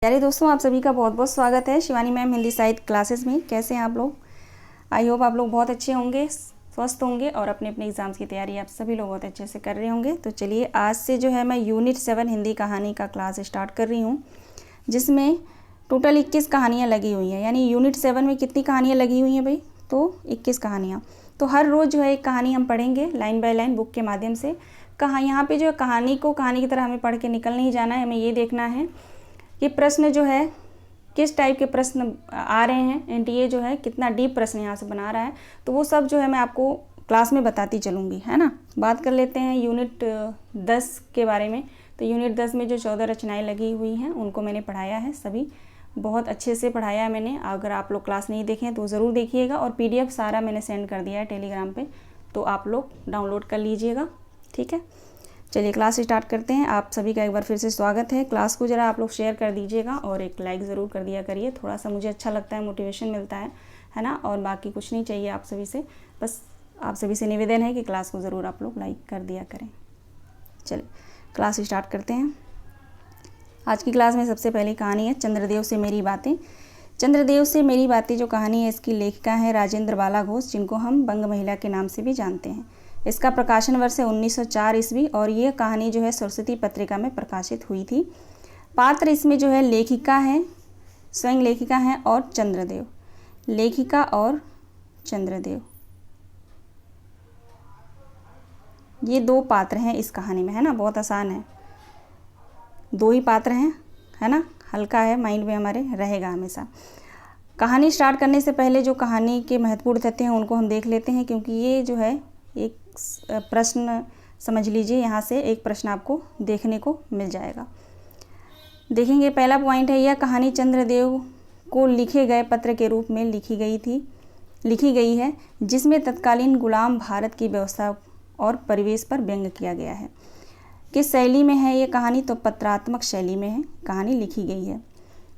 प्यारे दोस्तों, आप सभी का बहुत बहुत स्वागत है शिवानी मैम हिंदी साहित्य क्लासेस में। कैसे हैं आप लोग? आई होप आप लोग बहुत अच्छे होंगे, स्वस्थ होंगे और अपने अपने एग्ज़ाम्स की तैयारी आप सभी लोग बहुत अच्छे से कर रहे होंगे। तो चलिए, आज से जो है मैं यूनिट 7 हिंदी कहानी का क्लास स्टार्ट कर रही हूँ, जिसमें टोटल 21 कहानियाँ लगी हुई हैं। यानी यूनिट 7 में कितनी कहानियाँ लगी हुई हैं भाई? तो 21 कहानियाँ। तो हर रोज़ जो है एक कहानी हम पढ़ेंगे लाइन बाय लाइन बुक के माध्यम से। यहाँ पे जो है कहानी की तरह हमें पढ़ के निकल नहीं जाना है। हमें ये देखना है कि प्रश्न जो है किस टाइप के प्रश्न आ रहे हैं, एनटीए जो है कितना डीप प्रश्न यहाँ से बना रहा है, तो वो सब जो है मैं आपको क्लास में बताती चलूँगी, है ना। बात कर लेते हैं यूनिट 10 के बारे में। तो यूनिट 10 में जो 14 रचनाएं लगी हुई हैं उनको मैंने पढ़ाया है, सभी बहुत अच्छे से पढ़ाया है मैंने। अगर आप लोग क्लास नहीं देखें तो ज़रूर देखिएगा, और PDF सारा मैंने सेंड कर दिया है टेलीग्राम पर, तो आप लोग डाउनलोड कर लीजिएगा, ठीक है। चलिए क्लास स्टार्ट करते हैं। आप सभी का एक बार फिर से स्वागत है। क्लास को ज़रा आप लोग शेयर कर दीजिएगा और एक लाइक ज़रूर कर दिया करिए, थोड़ा सा मुझे अच्छा लगता है, मोटिवेशन मिलता है ना। और बाकी कुछ नहीं चाहिए आप सभी से, बस आप सभी से निवेदन है कि क्लास को ज़रूर आप लोग लाइक कर दिया करें। चलिए क्लास स्टार्ट करते हैं। आज की क्लास में सबसे पहली कहानी है चंद्रदेव से मेरी बातें। चंद्रदेव से मेरी बातें जो कहानी है, इसकी लेखिका है राजेंद्र बाला घोष, जिनको हम बंग महिला के नाम से भी जानते हैं। इसका प्रकाशन वर्ष है 1904 ईस्वी, और ये कहानी जो है सरस्वती पत्रिका में प्रकाशित हुई थी। पात्र इसमें जो है लेखिका है, स्वयं लेखिका हैं, और चंद्रदेव, लेखिका और चंद्रदेव, ये दो पात्र हैं इस कहानी में, है ना। बहुत आसान है, दो ही पात्र हैं, है ना। हल्का है, माइंड में हमारे रहेगा हमेशा। कहानी स्टार्ट करने से पहले जो कहानी के महत्वपूर्ण तथ्य हैं उनको हम देख लेते हैं, क्योंकि ये जो है एक प्रश्न समझ लीजिए, यहाँ से एक प्रश्न आपको देखने को मिल जाएगा। देखेंगे, पहला पॉइंट है, यह कहानी चंद्रदेव को लिखे गए पत्र के रूप में लिखी गई है, जिसमें तत्कालीन गुलाम भारत की व्यवस्था और परिवेश पर व्यंग किया गया है। किस शैली में है ये कहानी? तो पत्रात्मक शैली में है कहानी लिखी गई है।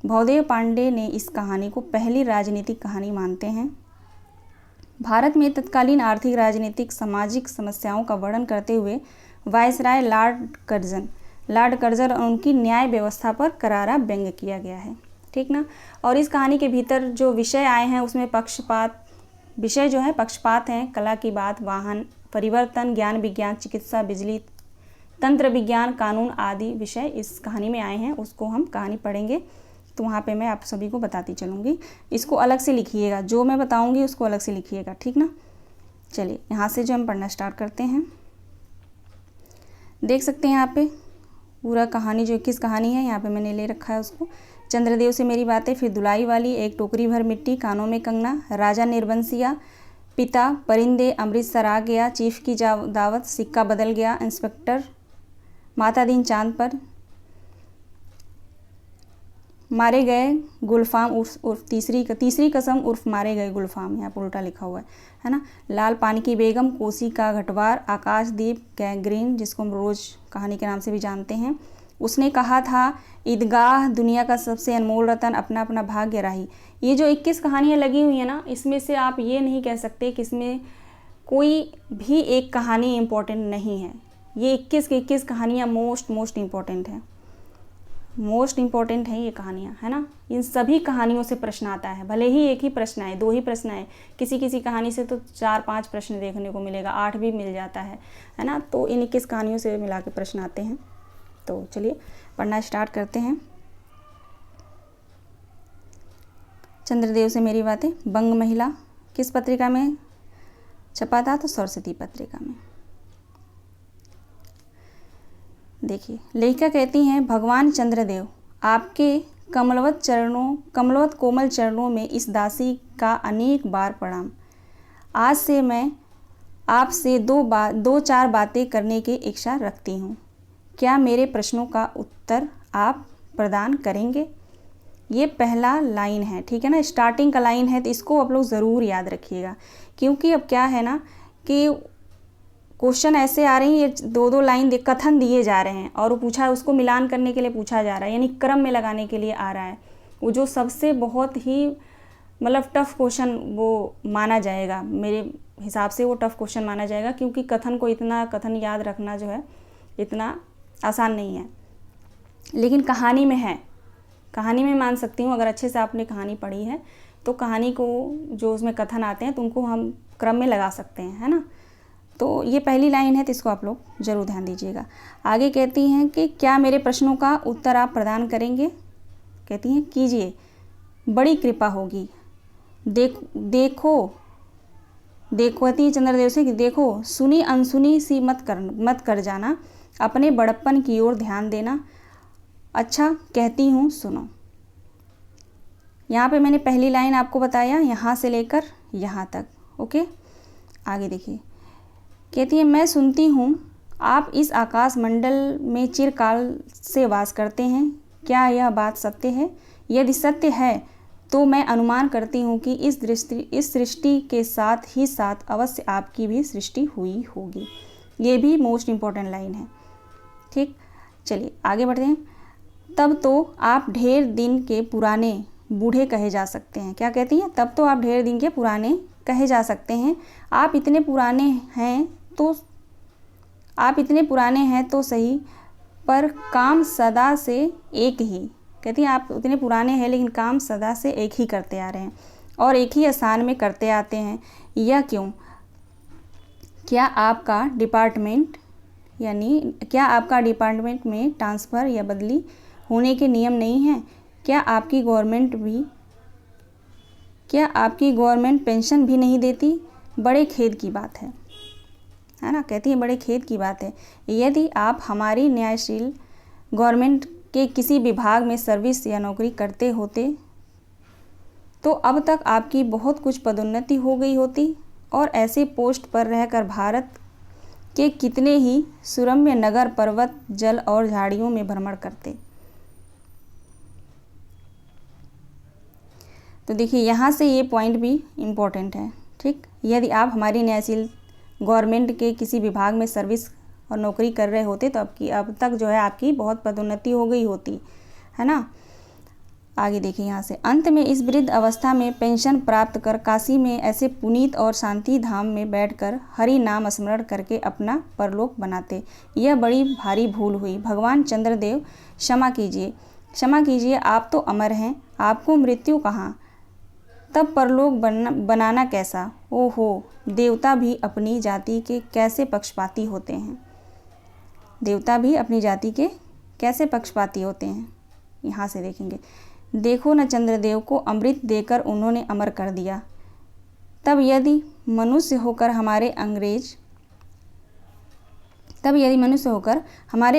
भवदेव पांडे ने इस कहानी को पहली राजनीतिक कहानी मानते हैं। भारत में तत्कालीन आर्थिक, राजनीतिक, सामाजिक समस्याओं का वर्णन करते हुए वायसराय लॉर्ड कर्जन और उनकी न्याय व्यवस्था पर करारा व्यंग किया गया है, ठीक ना। और इस कहानी के भीतर जो विषय आए हैं उसमें विषय जो है पक्षपात हैं, कला की बात, वाहन परिवर्तन, ज्ञान विज्ञान, चिकित्सा, बिजली, तंत्र विज्ञान, कानून आदि विषय इस कहानी में आए हैं। उसको हम कहानी पढ़ेंगे तो वहाँ पे मैं आप सभी को बताती चलूँगी। इसको अलग से लिखिएगा, जो मैं बताऊँगी उसको अलग से लिखिएगा, ठीक ना। चलिए यहाँ से जो हम पढ़ना स्टार्ट करते हैं, देख सकते हैं यहाँ पे पूरा कहानी जो 21 कहानी है यहाँ पे मैंने ले रखा है उसको। चंद्रदेव से मेरी बातें, फिर दुलाई वाली, एक टोकरी भर मिट्टी, कानों में कंगना, राजा निर्बंसिया, पिता, परिंदे, अमृतसर आ गया, चीफ की दावत, सिक्का बदल गया, इंस्पेक्टर, माता दिन चांद पर, मारे गए गुलफाम उर्फ तीसरी कसम उर्फ मारे गए गुलफाम, यहाँ पर उल्टा लिखा हुआ है ना। लाल पानी की बेगम, कोसी का घटवार, आकाशदीप, गैंग्रीन, जिसको हम रोज़ कहानी के नाम से भी जानते हैं, उसने कहा था ईदगाह, दुनिया का सबसे अनमोल रतन, अपना अपना भाग्य राही। ये जो 21 कहानियाँ लगी हुई हैं ना, इसमें से आप ये नहीं कह सकते कि इसमें कोई भी एक कहानी इम्पोर्टेंट नहीं है। ये 21 की 21 कहानियाँ मोस्ट इम्पोर्टेंट हैं, मोस्ट इम्पॉर्टेंट है ये कहानियाँ, है ना। इन सभी कहानियों से प्रश्न आता है, भले ही एक ही प्रश्न आए, दो ही प्रश्न आए, किसी कहानी से तो 4-5 प्रश्न देखने को मिलेगा, 8 भी मिल जाता है ना। तो इन 21 कहानियों से मिला के प्रश्न आते हैं। तो चलिए पढ़ना स्टार्ट करते हैं। चंद्रदेव से मेरी बातें, बंग महिला किस पत्रिका में छपा था? तो सरस्वती पत्रिका में। देखिए, लेखिका कहती हैं, भगवान चंद्रदेव, आपके कमलवत कोमल चरणों में इस दासी का अनेक बार प्रणाम। आज से मैं आपसे दो चार बातें करने की इच्छा रखती हूँ। क्या मेरे प्रश्नों का उत्तर आप प्रदान करेंगे? ये पहला लाइन है, ठीक है ना, स्टार्टिंग का लाइन है, तो इसको आप लोग ज़रूर याद रखिएगा, क्योंकि अब क्या है ना कि क्वेश्चन ऐसे आ रही है, ये दो लाइन कथन दिए जा रहे हैं और वो पूछा, उसको मिलान करने के लिए पूछा जा रहा है, यानी क्रम में लगाने के लिए आ रहा है। वो जो सबसे बहुत ही मतलब टफ क्वेश्चन वो माना जाएगा, मेरे हिसाब से वो टफ क्वेश्चन माना जाएगा, क्योंकि कथन याद रखना जो है इतना आसान नहीं है, लेकिन कहानी में है, कहानी में मान सकती हूँ, अगर अच्छे से आपने कहानी पढ़ी है तो कहानी को जो उसमें कथन आते हैं तो उनको हम क्रम में लगा सकते हैं, है ना। तो ये पहली लाइन है, तो इसको आप लोग ज़रूर ध्यान दीजिएगा। आगे कहती हैं कि क्या मेरे प्रश्नों का उत्तर आप प्रदान करेंगे। कहती हैं कीजिए, बड़ी कृपा होगी। देखो कहती है चंद्रदेव से कि देखो, सुनी अनसुनी सी मत कर जाना, अपने बड़प्पन की ओर ध्यान देना। अच्छा कहती हूँ सुनो। यहाँ पे मैंने पहली लाइन आपको बताया, यहाँ से लेकर यहाँ तक। ओके, आगे देखिए। कहती है मैं सुनती हूँ आप इस आकाश मंडल में चिरकाल से वास करते हैं। क्या यह बात सत्य है? यदि सत्य है तो मैं अनुमान करती हूँ कि इस सृष्टि के साथ ही साथ अवश्य आपकी भी सृष्टि हुई होगी। ये भी मोस्ट इम्पॉर्टेंट लाइन है। ठीक, चलिए आगे बढ़ते हैं। तब तो आप ढेर दिन के पुराने बूढ़े कहे जा सकते हैं। क्या कहती हैं? तब तो आप ढेर दिन के पुराने कहे जा सकते हैं। आप इतने पुराने हैं तो सही, पर काम सदा से एक ही। कहती हैं आप इतने पुराने हैं लेकिन काम सदा से एक ही करते आ रहे हैं और एक ही स्थान में करते आते हैं। यह क्यों? क्या आपका डिपार्टमेंट में ट्रांसफ़र या बदली होने के नियम नहीं हैं? क्या आपकी गवर्नमेंट पेंशन भी नहीं देती? बड़े खेद की बात है ना। कहती है बड़े खेद की बात है। यदि आप हमारी न्यायशील गवर्नमेंट के किसी विभाग में सर्विस या नौकरी करते होते तो अब तक आपकी बहुत कुछ पदोन्नति हो गई होती और ऐसे पोस्ट पर रहकर भारत के कितने ही सुरम्य नगर, पर्वत, जल और झाड़ियों में भ्रमण करते। तो देखिए यहाँ से ये पॉइंट भी इम्पोर्टेंट है। ठीक, यदि आप हमारी न्यायशील गवर्नमेंट के किसी विभाग में सर्विस और नौकरी कर रहे होते तो अब तक जो है आपकी बहुत पदोन्नति हो गई होती, है ना। आगे देखिए यहाँ से। अंत में इस वृद्ध अवस्था में पेंशन प्राप्त कर काशी में ऐसे पुनीत और शांति धाम में बैठकर हरि नाम स्मरण करके अपना परलोक बनाते। यह बड़ी भारी भूल हुई। भगवान चंद्रदेव क्षमा कीजिए, आप तो अमर हैं, आपको मृत्यु कहाँ, तब परलोक बनाना कैसा? ओहो, देवता भी अपनी जाति के कैसे पक्षपाती होते हैं। देवता भी अपनी जाति के कैसे पक्षपाती होते हैं। यहाँ से देखेंगे। देखो न, चंद्रदेव को अमृत देकर उन्होंने अमर कर दिया। तब यदि मनुष्य होकर हमारे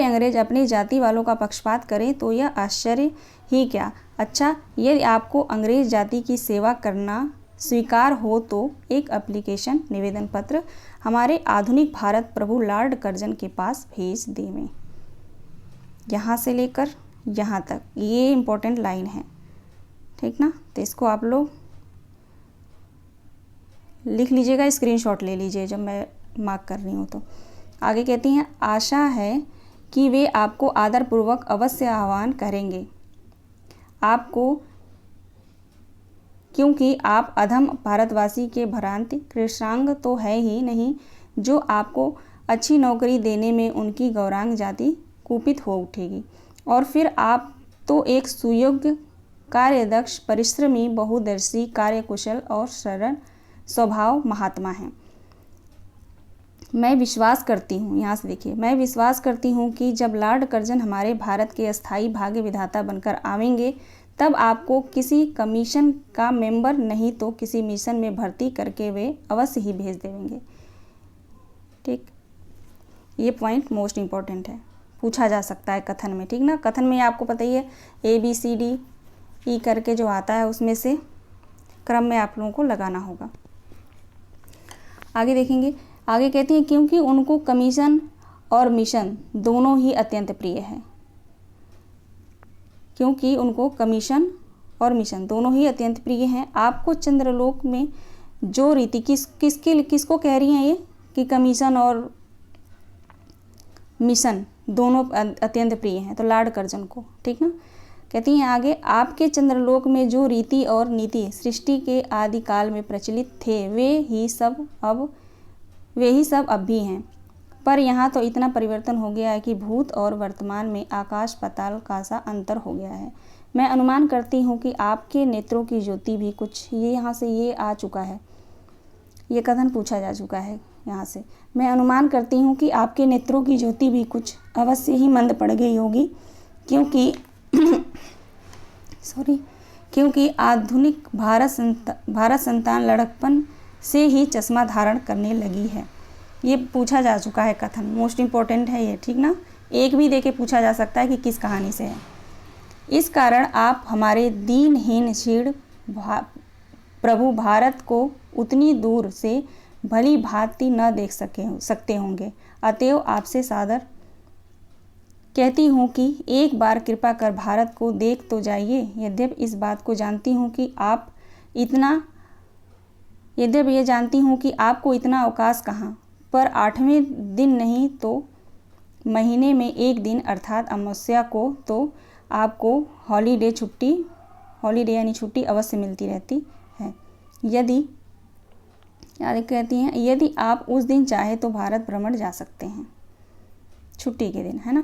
अंग्रेज अपनी जाति वालों का पक्षपात करें तो यह आश्चर्य ही क्या। अच्छा, यदि आपको अंग्रेज जाति की सेवा करना स्वीकार हो तो एक एप्लीकेशन निवेदन पत्र हमारे आधुनिक भारत प्रभु लॉर्ड कर्जन के पास भेज देवें। यहाँ से लेकर यहाँ तक ये इम्पोर्टेंट लाइन है। ठीक ना, तो इसको आप लोग लिख लीजिएगा, स्क्रीनशॉट ले लीजिए जब मैं मार्क कर रही हूँ तो। आगे कहती हैं आशा है कि वे आपको आदरपूर्वक अवश्य आह्वान करेंगे, आपको, क्योंकि आप अधम भारतवासी के भ्रांति कृष्णांग तो है ही नहीं जो आपको अच्छी नौकरी देने में उनकी गौरांग जाति कुपित हो उठेगी। और फिर आप तो एक सुयोग्य, कार्यदक्ष, परिश्रमी, बहुदर्शी, कार्यकुशल और सरल स्वभाव महात्मा हैं। मैं विश्वास करती हूँ, यहाँ से देखिए, मैं विश्वास करती हूँ कि जब लॉर्ड कर्जन हमारे भारत के अस्थायी भाग्य विधाता बनकर आवेंगे तब आपको किसी कमीशन का मेंबर नहीं तो किसी मिशन में भर्ती करके वे अवश्य ही भेज देंगे। ठीक, ये पॉइंट मोस्ट इम्पॉर्टेंट है, पूछा जा सकता है कथन में। ठीक ना, कथन में आपको पता ही है ABCD करके जो आता है उसमें से क्रम में आप लोगों को लगाना होगा। आगे देखेंगे। आगे कहती हैं क्योंकि उनको कमीशन और मिशन दोनों ही अत्यंत प्रिय है। क्योंकि उनको कमीशन और मिशन दोनों ही अत्यंत प्रिय हैं। आपको चंद्रलोक में जो रीति किसको कह रही हैं ये कि कमीशन और मिशन दोनों अत्यंत प्रिय हैं, तो लॉर्ड कर्जन को। ठीक ना, कहती हैं आगे, आपके चंद्रलोक में जो रीति और नीति सृष्टि के आदिकाल में प्रचलित थे वे ही सब अब भी हैं, पर यहाँ तो इतना परिवर्तन हो गया है कि भूत और वर्तमान में आकाश पाताल का सा अंतर हो गया है। मैं अनुमान करती हूँ कि आपके नेत्रों की ज्योति भी कुछ, ये यहाँ से ये आ चुका है, ये कथन पूछा जा चुका है यहाँ से। मैं अनुमान करती हूँ कि आपके नेत्रों की ज्योति भी कुछ अवश्य ही मंद पड़ गई होगी, क्योंकि क्योंकि आधुनिक भारत संतान लड़कपन से ही चश्मा धारण करने लगी है। ये पूछा जा चुका है कथन, मोस्ट इम्पोर्टेंट है ये, ठीक ना। एक भी देके पूछा जा सकता है कि किस कहानी से है। इस कारण आप हमारे दीनहीन क्षीण प्रभु भारत को उतनी दूर से भली भांति न देख सकते होंगे। अतएव आपसे सादर कहती हूँ कि एक बार कृपा कर भारत को देख तो जाइए। यद्यपि इस बात को जानती हूँ कि आपको इतना अवकाश कहाँ, पर 8वें दिन नहीं तो महीने में एक दिन अर्थात अमावस्या को तो आपको हॉलीडे यानी छुट्टी अवश्य मिलती रहती है। यदि आप उस दिन चाहे तो भारत भ्रमण जा सकते हैं, छुट्टी के दिन, है ना।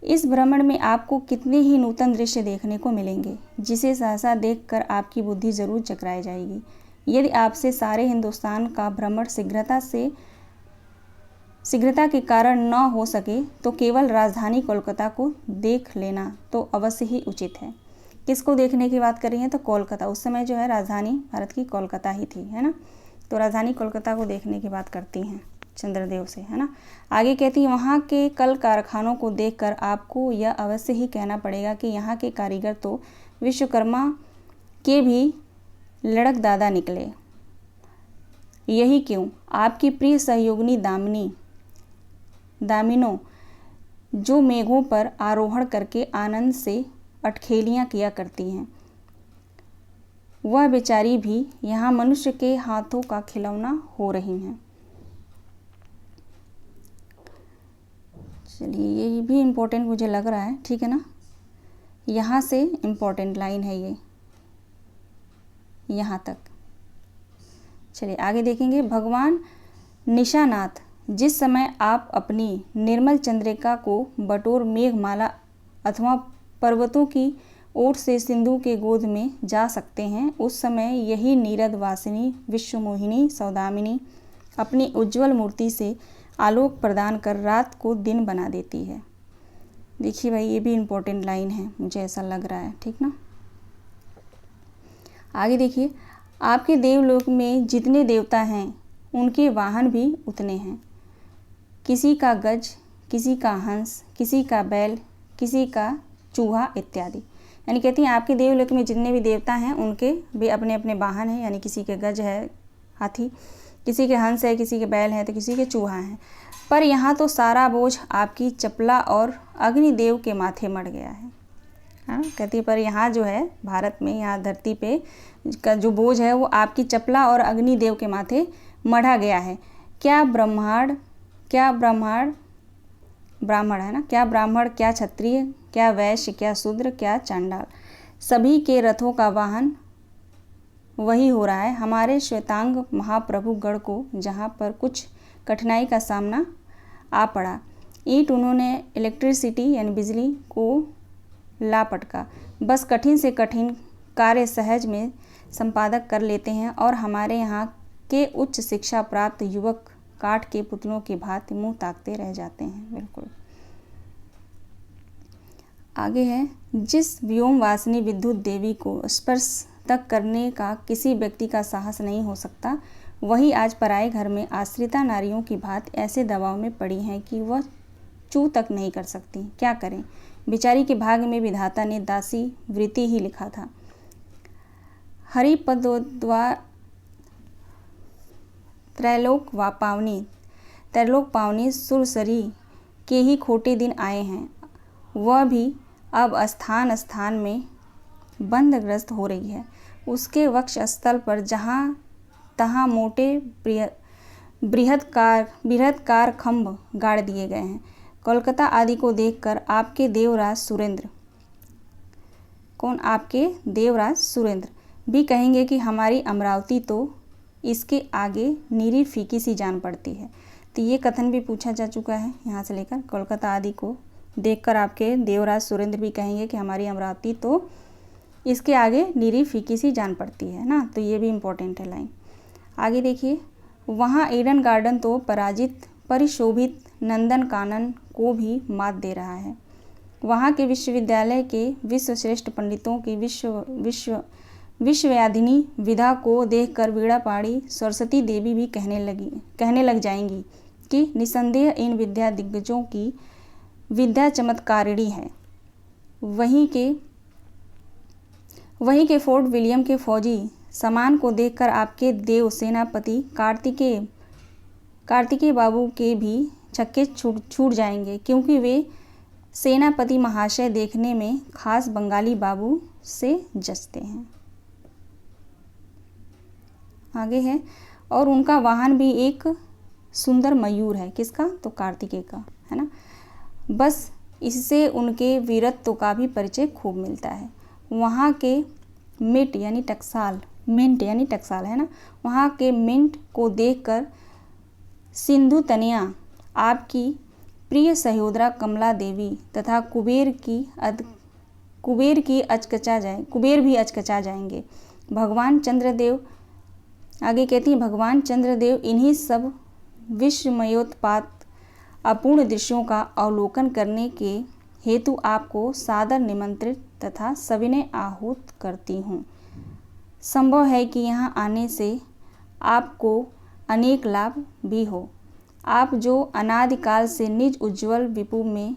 इस भ्रमण में आपको कितने ही नूतन दृश्य देखने को मिलेंगे, जिसे सहसा देखकर आपकी बुद्धि जरूर चकराई जाएगी। यदि आपसे सारे हिंदुस्तान का भ्रमण शीघ्रता के कारण न हो सके तो केवल राजधानी कोलकाता को देख लेना तो अवश्य ही उचित है। किसको देखने की बात कर रही हैं, तो कोलकाता। उस समय जो है राजधानी भारत की कोलकाता ही थी, है ना। तो राजधानी कोलकाता को देखने की बात करती हैं चंद्रदेव से, है ना। आगे कहती है, वहाँ के कल कारखानों को देखकर आपको यह अवश्य ही कहना पड़ेगा कि यहाँ के कारीगर तो विश्वकर्मा के भी लड़क दादा निकले। यही क्यों, आपकी प्रिय सहयोगिनी दामिनो जो मेघों पर आरोहण करके आनंद से अटखेलियाँ किया करती हैं, वह बेचारी भी यहाँ मनुष्य के हाथों का खिलौना हो रही हैं। चलिए, ये भी इम्पोर्टेंट मुझे लग रहा है, ठीक है ना। यहाँ से इम्पोर्टेंट लाइन है ये, यहाँ तक। चलिए आगे देखेंगे। भगवान निशानाथ, जिस समय आप अपनी निर्मल चंद्रिका को बटोर मेघमाला अथवा पर्वतों की ओर से सिंधु के गोद में जा सकते हैं, उस समय यही नीरद वासिनी विश्वमोहिनी सौदामिनी अपनी उज्जवल मूर्ति से आलोक प्रदान कर रात को दिन बना देती है। देखिए भाई, ये भी इम्पोर्टेंट लाइन है, मुझे ऐसा लग रहा है, ठीक ना। आगे देखिए, आपके देवलोक में जितने देवता हैं उनके वाहन भी उतने हैं। किसी का गज, किसी का हंस, किसी का बैल, किसी का चूहा इत्यादि। यानी कहती हैं आपके देवलोक में जितने भी देवता हैं उनके भी अपने अपने वाहन हैं। यानी किसी के गज है हाथी, किसी के हंस है, किसी के बैल है, तो किसी के चूहा हैं। पर यहाँ तो सारा बोझ आपकी चपला और अग्निदेव के माथे मढ़ गया है। हाँ, कहती पर यहाँ जो है भारत में, यहाँ धरती पे का जो बोझ है वो आपकी चपला और अग्निदेव के माथे मढ़ा गया है। क्या ब्राह्मण है ना, क्या ब्राह्मण, क्या क्षत्रिय, क्या वैश्य, क्या शूद्र, क्या चांडाल, सभी के रथों का वाहन वही हो रहा है। हमारे श्वेतांग महाप्रभु गढ़ को जहाँ पर कुछ कठिनाई का सामना आ पड़ा, ईंट उन्होंने इलेक्ट्रिसिटी यानी बिजली को ला पटका। बस कठिन से कठिन कार्य सहज में संपादक कर लेते हैं और हमारे यहाँ के उच्च शिक्षा प्राप्त युवक काठ के पुतलों की भांति मुंह ताकते रह जाते हैं। बिल्कुल आगे है, जिस व्योमवासिनी विद्युत देवी को स्पर्श तक करने का किसी व्यक्ति का साहस नहीं हो सकता, वही आज पराए घर में आश्रिता नारियों की भांति ऐसे दबाव में पड़ी हैं कि वह चू तक नहीं कर सकती। क्या करें, बेचारी के भाग्य में विधाता ने दासी वृत्ति ही लिखा था। हरिपदोद्वा त्रैलोक पावनी सुरसरी के ही खोटे दिन आए हैं। वह भी अब स्थान स्थान में बंधग्रस्त हो रही है। उसके वक्ष स्थल पर जहाँ तहाँ मोटे बृहत्कार खंभ गाड़ दिए गए हैं। कोलकाता आदि को देखकर आपके देवराज सुरेंद्र भी कहेंगे कि हमारी अमरावती तो इसके आगे नीरी फीकी सी जान पड़ती है। तो ये कथन भी पूछा जा चुका है यहाँ से लेकर। कोलकाता आदि को देखकर आपके देवराज सुरेंद्र भी कहेंगे कि हमारी अमरावती तो इसके आगे नीरी फीकी सी जान पड़ती है ना, तो ये भी इम्पोर्टेंट है लाइन। आगे देखिए, वहाँ ईडन गार्डन तो पराजित परिशोभित नंदन कानन को भी मात दे रहा है। वहाँ के विश्वविद्यालय के विश्वश्रेष्ठ पंडितों की विश्वयाधिनी विधा को देखकर वीणा पाड़ी सरस्वती देवी भी कहने लग जाएंगी कि निसंदेह इन विद्या दिग्गजों की विद्या चमत्कारिणी है। वहीं के फोर्ट विलियम के फौजी सामान को देखकर आपके देव सेनापति कार्तिकेय बाबू के भी छक्के छूट जाएंगे, क्योंकि वे सेनापति महाशय देखने में खास बंगाली बाबू से जचते हैं। आगे है, और उनका वाहन भी एक सुंदर मयूर है। किसका? तो कार्तिकेय का, है ना। बस इससे उनके वीरत्व का भी परिचय खूब मिलता है। वहाँ के मिंट यानी टकसाल है ना, वहाँ के मिंट को देखकर सिंधु तनिया आपकी प्रिय सहोदरा कमला देवी तथा कुबेर भी अचकचा जाएंगे। भगवान चंद्रदेव, आगे कहती हैं, भगवान चंद्रदेव इन्हीं सब विस्मयोत्पात अपूर्ण दृश्यों का अवलोकन करने के हेतु आपको सादर निमंत्रित तथा सविनय आहूत करती हूँ। संभव है कि यहाँ आने से आपको अनेक लाभ भी हो। आप जो अनादिकाल से निज उज्ज्वल विपु में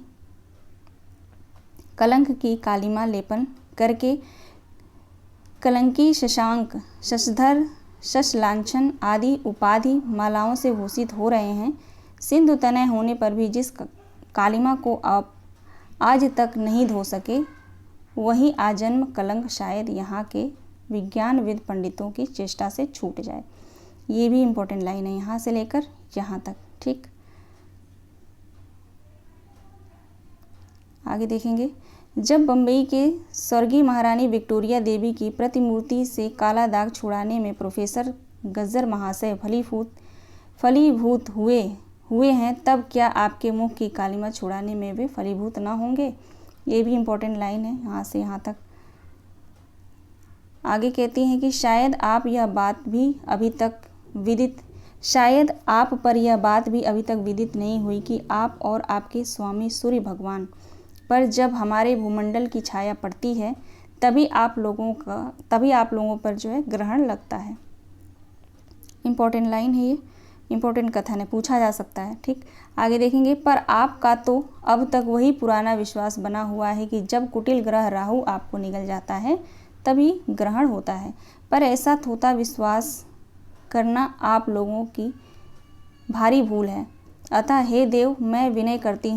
कलंक की कालिमा लेपन करके कलंकी, शशांक, शशधर, शशलांछन आदि उपाधि मालाओं से भूषित हो रहे हैं, सिंधु तनय होने पर भी जिस कालिमा को आप आज तक नहीं धो सके, वही आजन्म कलंक शायद यहाँ के विज्ञानविद पंडितों की चेष्टा से छूट जाए। ये भी इम्पोर्टेंट लाइन है, यहाँ से लेकर यहाँ तक। ठीक, आगे देखेंगे। जब बम्बई के स्वर्गीय महारानी विक्टोरिया देवी की प्रतिमूर्ति से काला दाग छुड़ाने में प्रोफेसर गज्जर महाशय फलीभूत हुए हैं, तब क्या आपके मुख की कालिमा छुड़ाने में वे फलीभूत ना होंगे? ये भी इम्पोर्टेंट लाइन है, यहाँ से यहाँ तक। आगे कहती हैं कि शायद आप पर यह बात भी अभी तक विदित नहीं हुई कि आप और आपके स्वामी सूर्य भगवान पर जब हमारे भूमंडल की छाया पड़ती है, तभी आप लोगों पर जो है ग्रहण लगता है। इम्पोर्टेंट लाइन है ये, इम्पोर्टेंट कथन है, पूछा जा सकता है। ठीक, आगे देखेंगे। पर आपका तो अब तक वही पुराना विश्वास बना हुआ है कि जब कुटिल ग्रह राहु आपको निगल जाता है तभी ग्रहण होता है, पर ऐसा थोथा विश्वास करना आप लोगों की भारी भूल है। अतः हे देव, मैं विनय करती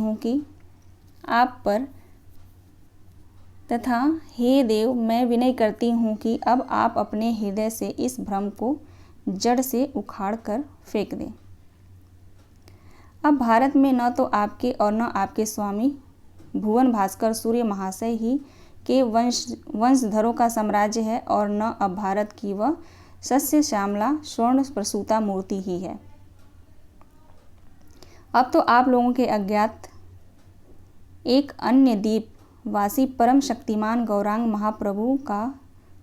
हूँ कि अब आप अपने हृदय से इस भ्रम को जड़ से उखाड़ कर फेंक दें। अब भारत में न तो आपके और न आपके स्वामी भुवन भास्कर सूर्य महाशय ही के वंशधरों का साम्राज्य है, और न अब भारत की वह सस्य श्यामला स्वर्ण प्रसूता मूर्ति ही है। अब तो आप लोगों के अज्ञात एक अन्य द्वीप वासी परम शक्तिमान गौरांग महाप्रभु का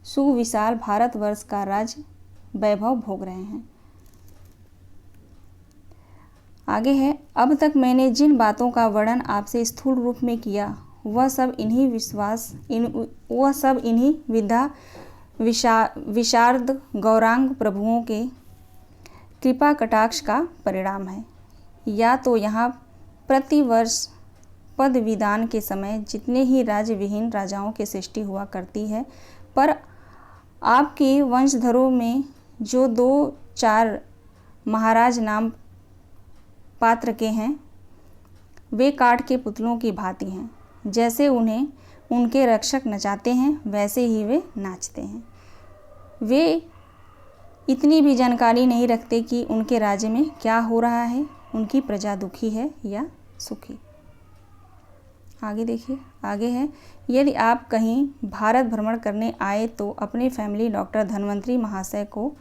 सुविशाल भारतवर्ष का राज वैभव भोग रहे हैं। आगे है, अब तक मैंने जिन बातों का वर्णन आपसे स्थूल रूप में किया, वह सब इन्हीं विद्या विशारद गौरांग प्रभुओं के कृपा कटाक्ष का परिणाम है। या तो यहाँ प्रतिवर्ष पद विधान के समय जितने ही राज्यविहीन राजाओं की सृष्टि हुआ करती है, पर आपके वंशधरों में जो 2-4 महाराज नाम पात्र के हैं, वे काठ के पुतलों की भांति हैं। जैसे उन्हें उनके रक्षक नचाते हैं, वैसे ही वे नाचते हैं। वे इतनी भी जानकारी नहीं रखते कि उनके राज्य में क्या हो रहा है, उनकी प्रजा दुखी है या सुखी। आगे देखिए, आगे है, यदि आप कहीं भारत भ्रमण करने आए तो अपनी फैमिली डॉक्टर धन्वंतरी महाशय को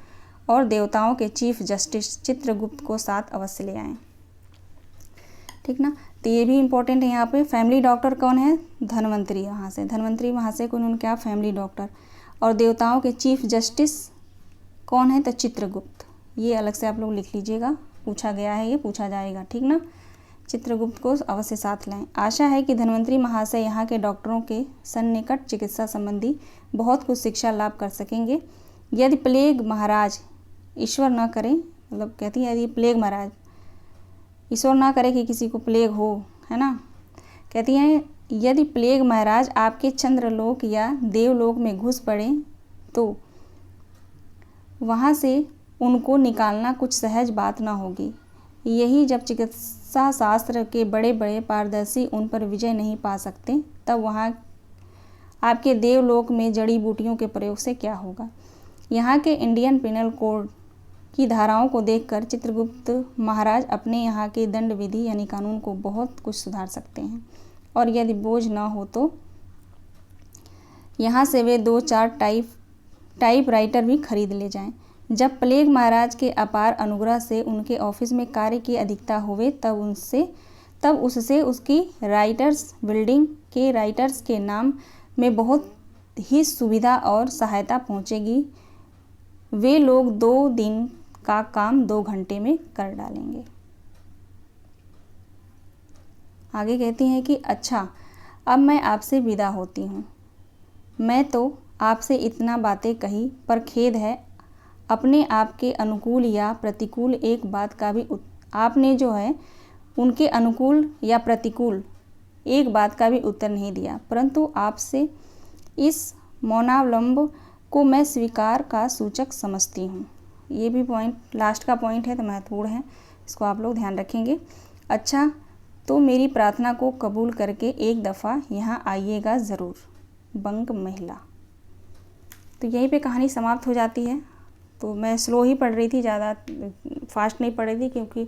और देवताओं के चीफ जस्टिस चित्रगुप्त को साथ अवश्य ले आएं। ठीक ना। तो ये भी इम्पोर्टेंट है यहाँ पे। फैमिली डॉक्टर कौन है? धन्वंतरी महाशय। धन्वंतरी महाशय को उन्होंने क्या? Family doctor. और देवताओं के चीफ जस्टिस कौन है? तो चित्रगुप्त। ये अलग से आप लोग लिख लीजिएगा, पूछा गया है, ये पूछा जाएगा, ठीक ना। चित्रगुप्त को अवश्य साथ लाएं। आशा है कि धन्वंतरी महाशय यहाँ के डॉक्टरों के सन्निकट चिकित्सा संबंधी बहुत कुछ शिक्षा लाभ कर सकेंगे। यदि प्लेग महाराज ईश्वर न करें, मतलब कहती है यदि प्लेग महाराज ईश्वर ना करे कि किसी को प्लेग हो, है ना। कहती हैं यदि प्लेग महाराज आपके चंद्रलोक या देवलोक में घुस पड़े तो वहाँ से उनको निकालना कुछ सहज बात ना होगी। यही जब चिकित्सा शास्त्र के बड़े बड़े पारदर्शी उन पर विजय नहीं पा सकते, तब वहाँ आपके देवलोक में जड़ी बूटियों के प्रयोग से क्या होगा। यहाँ के इंडियन पिनल कोड की धाराओं को देखकर चित्रगुप्त महाराज अपने यहाँ के दंड विधि यानी कानून को बहुत कुछ सुधार सकते हैं। और यदि बोझ ना हो तो यहाँ से वे 2-4 टाइप राइटर भी खरीद ले जाएं। जब प्लेग महाराज के अपार अनुग्रह से उनके ऑफिस में कार्य की अधिकता होवे तब उससे उसकी राइटर्स बिल्डिंग के राइटर्स के नाम में बहुत ही सुविधा और सहायता पहुँचेगी। वे लोग 2 दिन का काम 2 घंटे में कर डालेंगे। आगे कहती हैं कि अच्छा, अब मैं आपसे विदा होती हूँ। मैं तो आपसे इतना बातें कही, पर खेद है अपने आप के अनुकूल या प्रतिकूल एक बात का भी आपने जो है उनके अनुकूल या प्रतिकूल एक बात का भी उत्तर नहीं दिया। परंतु आपसे इस मौनावलंब को मैं स्वीकार का सूचक समझती हूँ। ये भी पॉइंट, लास्ट का पॉइंट है तो महत्वपूर्ण है, इसको आप लोग ध्यान रखेंगे। अच्छा, तो मेरी प्रार्थना को कबूल करके एक दफ़ा यहाँ आइएगा ज़रूर। बंग महिला। तो यहीं पे कहानी समाप्त हो जाती है। तो मैं स्लो ही पढ़ रही थी, ज़्यादा फास्ट नहीं पढ़ रही थी, क्योंकि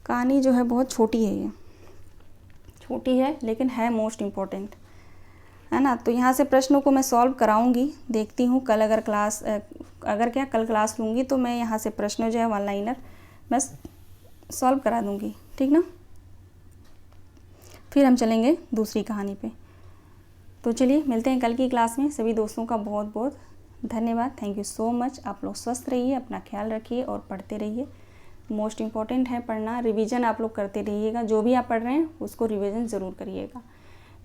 कहानी जो है बहुत छोटी है, ये छोटी है लेकिन है मोस्ट इम्पोर्टेंट, है ना। तो यहाँ से प्रश्नों को मैं सॉल्व कराऊंगी, देखती हूँ कल अगर कल क्लास लूँगी तो मैं यहाँ से प्रश्न जो है 1 लाइनर मैं सॉल्व करा दूँगी, ठीक ना। फिर हम चलेंगे दूसरी कहानी पे। तो चलिए मिलते हैं कल की क्लास में। सभी दोस्तों का बहुत बहुत धन्यवाद। Thank you so much. आप लोग स्वस्थ रहिए, अपना ख्याल रखिए और पढ़ते रहिए। मोस्ट इम्पॉर्टेंट है पढ़ना, रिवीजन आप लोग करते रहिएगा। जो भी आप पढ़ रहे हैं उसको रिवीजन ज़रूर करिएगा,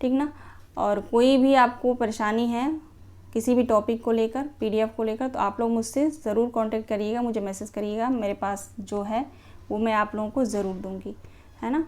ठीक ना। और कोई भी आपको परेशानी है किसी भी टॉपिक को लेकर, PDF को लेकर, तो आप लोग मुझसे ज़रूर कांटेक्ट करिएगा, मुझे मैसेज करिएगा। मेरे पास जो है वो मैं आप लोगों को ज़रूर दूँगी, है ना।